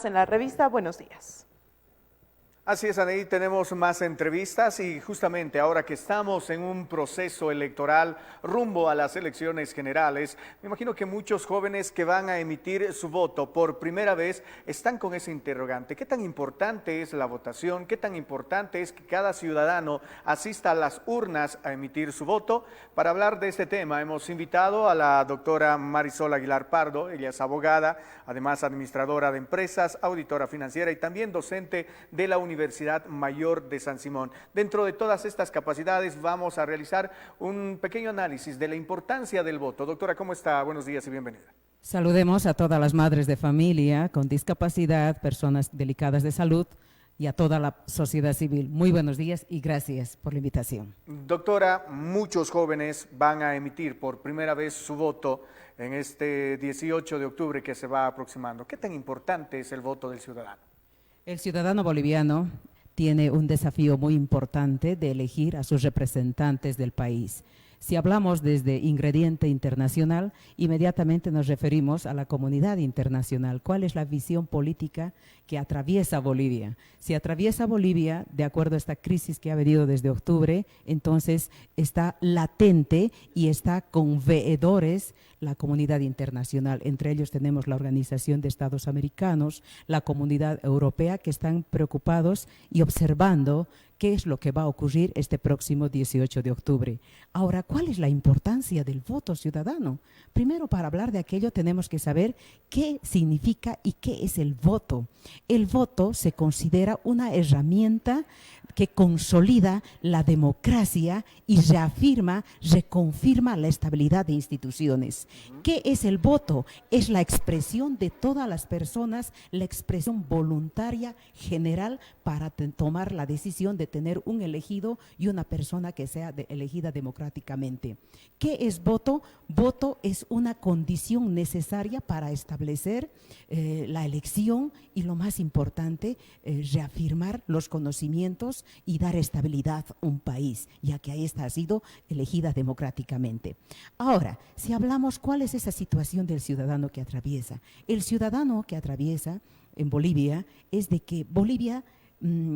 En la revista Buenos Días. Así es, Anaí, tenemos más entrevistas y justamente ahora que estamos en un proceso electoral rumbo a las elecciones generales, me imagino que muchos jóvenes que van a emitir su voto por primera vez están con ese interrogante. ¿Qué tan importante es la votación? ¿Qué tan importante es que cada ciudadano asista a las urnas a emitir su voto? Para hablar de este tema hemos invitado a la doctora Marisol Aguilar Pardo. Ella es abogada, además administradora de empresas, auditora financiera y también docente de la Universidad Mayor de San Simón. Dentro de todas estas capacidades vamos a realizar un pequeño análisis de la importancia del voto. Doctora, ¿cómo está? Buenos días y bienvenida. Saludemos a todas las madres de familia con discapacidad, personas delicadas de salud y a toda la sociedad civil. Muy buenos días y gracias por la invitación. Doctora, muchos jóvenes van a emitir por primera vez su voto en este 18 de octubre que se va aproximando. ¿Qué tan importante es el voto del ciudadano? El ciudadano boliviano tiene un desafío muy importante de elegir a sus representantes del país. Si hablamos desde ingrediente internacional, inmediatamente nos referimos a la comunidad internacional. ¿Cuál es la visión política que atraviesa Bolivia? Si atraviesa Bolivia, de acuerdo a esta crisis que ha venido desde octubre, entonces está latente y está con veedores la comunidad internacional. Entre ellos tenemos la Organización de Estados Americanos, la Comunidad Europea, que están preocupados y observando qué es lo que va a ocurrir este próximo 18 de octubre. Ahora, ¿cuál es la importancia del voto ciudadano? Primero, para hablar de aquello tenemos que saber qué significa y qué es el voto. El voto se considera una herramienta que consolida la democracia y reafirma, reconfirma la estabilidad de instituciones. ¿Qué es el voto? Es la expresión de todas las personas, la expresión voluntaria general para tomar la decisión de tener un elegido y una persona que sea elegida democráticamente. ¿Qué es voto? Voto es una condición necesaria para establecer la elección y, lo más importante, reafirmar los conocimientos y dar estabilidad a un país, ya que ahí ha sido elegida democráticamente. Ahora, si hablamos cuál es esa situación del ciudadano que atraviesa, el ciudadano que atraviesa en Bolivia es de que Bolivia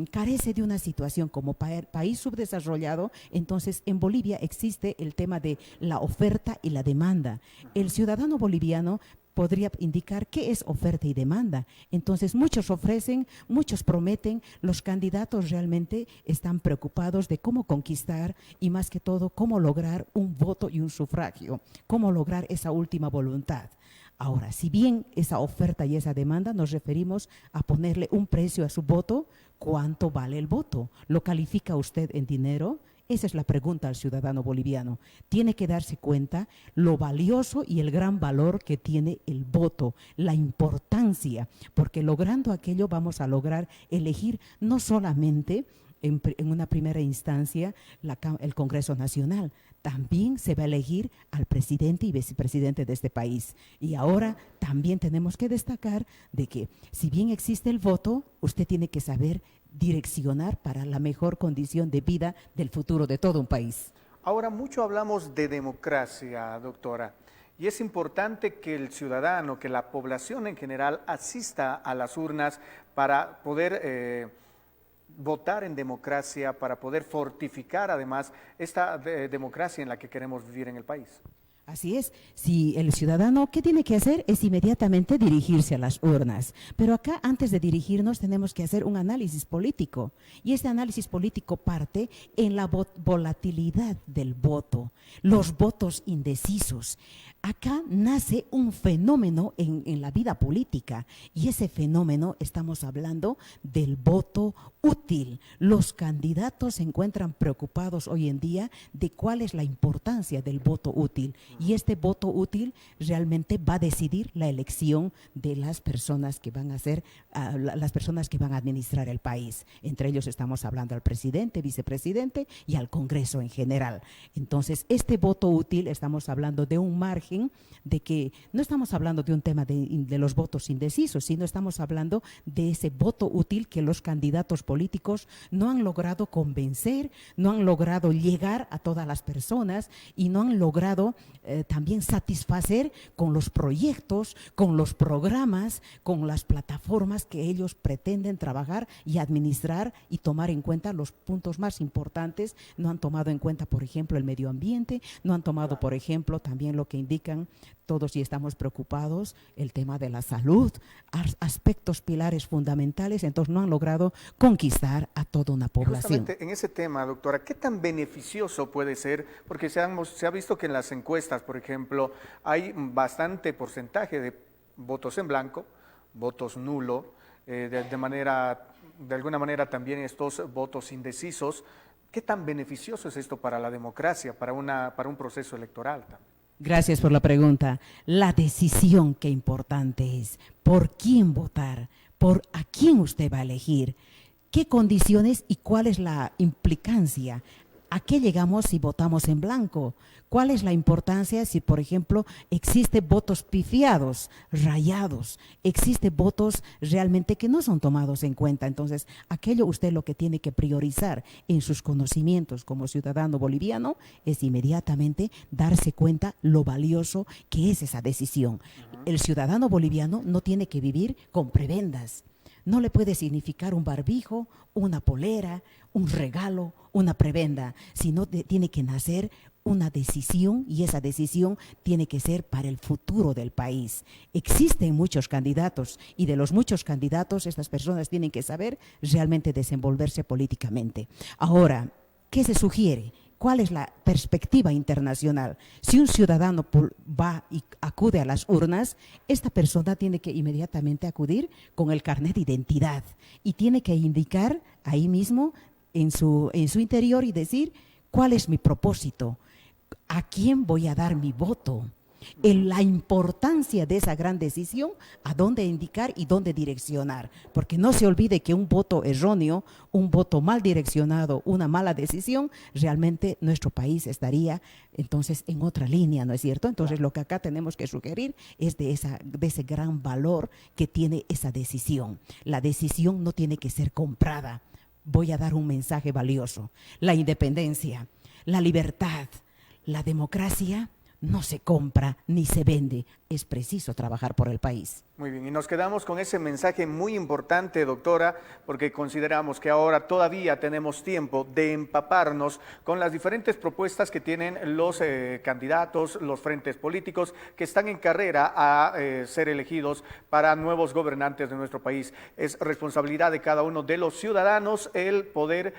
carece de una situación como país subdesarrollado. Entonces en Bolivia existe el tema de la oferta y la demanda. El ciudadano boliviano podría indicar qué es oferta y demanda. Entonces muchos ofrecen, muchos prometen, los candidatos realmente están preocupados de cómo conquistar y más que todo cómo lograr un voto y un sufragio, cómo lograr esa última voluntad. Ahora, si bien esa oferta y esa demanda nos referimos a ponerle un precio a su voto, ¿cuánto vale el voto? ¿Lo califica usted en dinero? Esa es la pregunta al ciudadano boliviano. Tiene que darse cuenta lo valioso y el gran valor que tiene el voto, la importancia, porque logrando aquello vamos a lograr elegir no solamente en una primera instancia el Congreso Nacional, también se va a elegir al presidente y vicepresidente de este país. Y ahora también tenemos que destacar de que si bien existe el voto, usted tiene que saber direccionar para la mejor condición de vida del futuro de todo un país. Ahora mucho hablamos de democracia, doctora, y es importante que el ciudadano, que la población en general asista a las urnas para poder votar en democracia, para poder fortificar además esta democracia en la que queremos vivir en el país. Así es, si el ciudadano, ¿qué tiene que hacer? Es inmediatamente dirigirse a las urnas. Pero acá, antes de dirigirnos, tenemos que hacer un análisis político. Y este análisis político parte en la volatilidad del voto, los votos indecisos. Acá nace un fenómeno en la vida política y ese fenómeno estamos hablando del voto útil. Los candidatos se encuentran preocupados hoy en día de cuál es la importancia del voto útil y este voto útil realmente va a decidir la elección de las personas que van a ser, las personas que van a administrar el país. Entre ellos estamos hablando al presidente, vicepresidente y al Congreso en general. Entonces, este voto útil estamos hablando de un margen imagen de que no estamos hablando de un tema de los votos indecisos, sino estamos hablando de ese voto útil que los candidatos políticos no han logrado convencer, no han logrado llegar a todas las personas y no han logrado también satisfacer con los proyectos, con los programas, con las plataformas que ellos pretenden trabajar y administrar y tomar en cuenta los puntos más importantes. No han tomado en cuenta, por ejemplo, el medio ambiente, no han tomado, por ejemplo, también lo que indican todos y estamos preocupados, el tema de la salud, aspectos pilares fundamentales, entonces no han logrado conquistar a toda una población. Justamente en ese tema, doctora, ¿qué tan beneficioso puede ser? Porque se ha visto que en las encuestas, por ejemplo, hay bastante porcentaje de votos en blanco, votos nulo, de alguna manera también estos votos indecisos. ¿Qué tan beneficioso es esto para la democracia, para un proceso electoral también? Gracias por la pregunta. La decisión, qué importante es. ¿Por quién votar? ¿Por a quién usted va a elegir? ¿Qué condiciones y cuál es la implicancia? ¿A qué llegamos si votamos en blanco? ¿Cuál es la importancia si, por ejemplo, existen votos pifiados, rayados, existen votos realmente que no son tomados en cuenta? Entonces, aquello usted lo que tiene que priorizar en sus conocimientos como ciudadano boliviano es inmediatamente darse cuenta lo valioso que es esa decisión. El ciudadano boliviano no tiene que vivir con prebendas. No le puede significar un barbijo, una polera, un regalo, una prebenda, sino tiene que nacer una decisión y esa decisión tiene que ser para el futuro del país. Existen muchos candidatos y de los muchos candidatos estas personas tienen que saber realmente desenvolverse políticamente. Ahora, ¿qué se sugiere? ¿Cuál es la perspectiva internacional? Si un ciudadano va y acude a las urnas, esta persona tiene que inmediatamente acudir con el carnet de identidad y tiene que indicar ahí mismo en su interior y decir cuál es mi propósito, a quién voy a dar mi voto. La importancia de esa gran decisión, a dónde indicar y dónde direccionar, porque no se olvide que un voto erróneo, un voto mal direccionado, una mala decisión, realmente nuestro país estaría entonces en otra línea, ¿no es cierto? Entonces lo que acá tenemos que sugerir es de ese gran valor que tiene esa decisión. La decisión no tiene que ser comprada. Voy a dar un mensaje valioso. La independencia, la libertad, la democracia no se compra ni se vende, es preciso trabajar por el país. Muy bien, y nos quedamos con ese mensaje muy importante, doctora, porque consideramos que ahora todavía tenemos tiempo de empaparnos con las diferentes propuestas que tienen los candidatos, los frentes políticos que están en carrera a ser elegidos para nuevos gobernantes de nuestro país. Es responsabilidad de cada uno de los ciudadanos el poder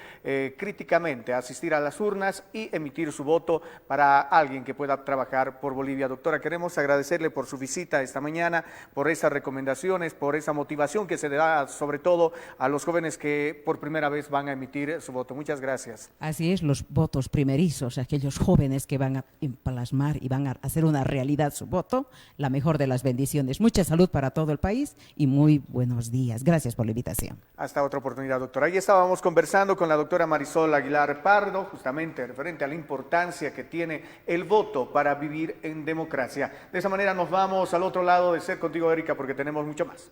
críticamente asistir a las urnas y emitir su voto para alguien que pueda trabajar por Bolivia. Doctora, queremos agradecerle por su visita esta mañana, por esas recomendaciones, por esa motivación que se le da sobre todo a los jóvenes que por primera vez van a emitir su voto. Muchas gracias. Así es, los votos primerizos, aquellos jóvenes que van a plasmar y van a hacer una realidad su voto, la mejor de las bendiciones. Mucha salud para todo el país y muy buenos días. Gracias por la invitación. Hasta otra oportunidad, doctora. Ahí estábamos conversando con la doctora Marisol Aguilar Pardo, justamente referente a la importancia que tiene el voto para vivir en democracia. De esa manera nos vamos al otro lado de Ser Contigo, Erika, porque tenemos mucho más.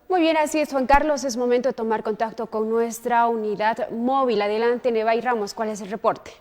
Muy bien, así es, Juan Carlos. Es momento de tomar contacto con nuestra unidad móvil. Adelante, Nevay Ramos, ¿cuál es el reporte?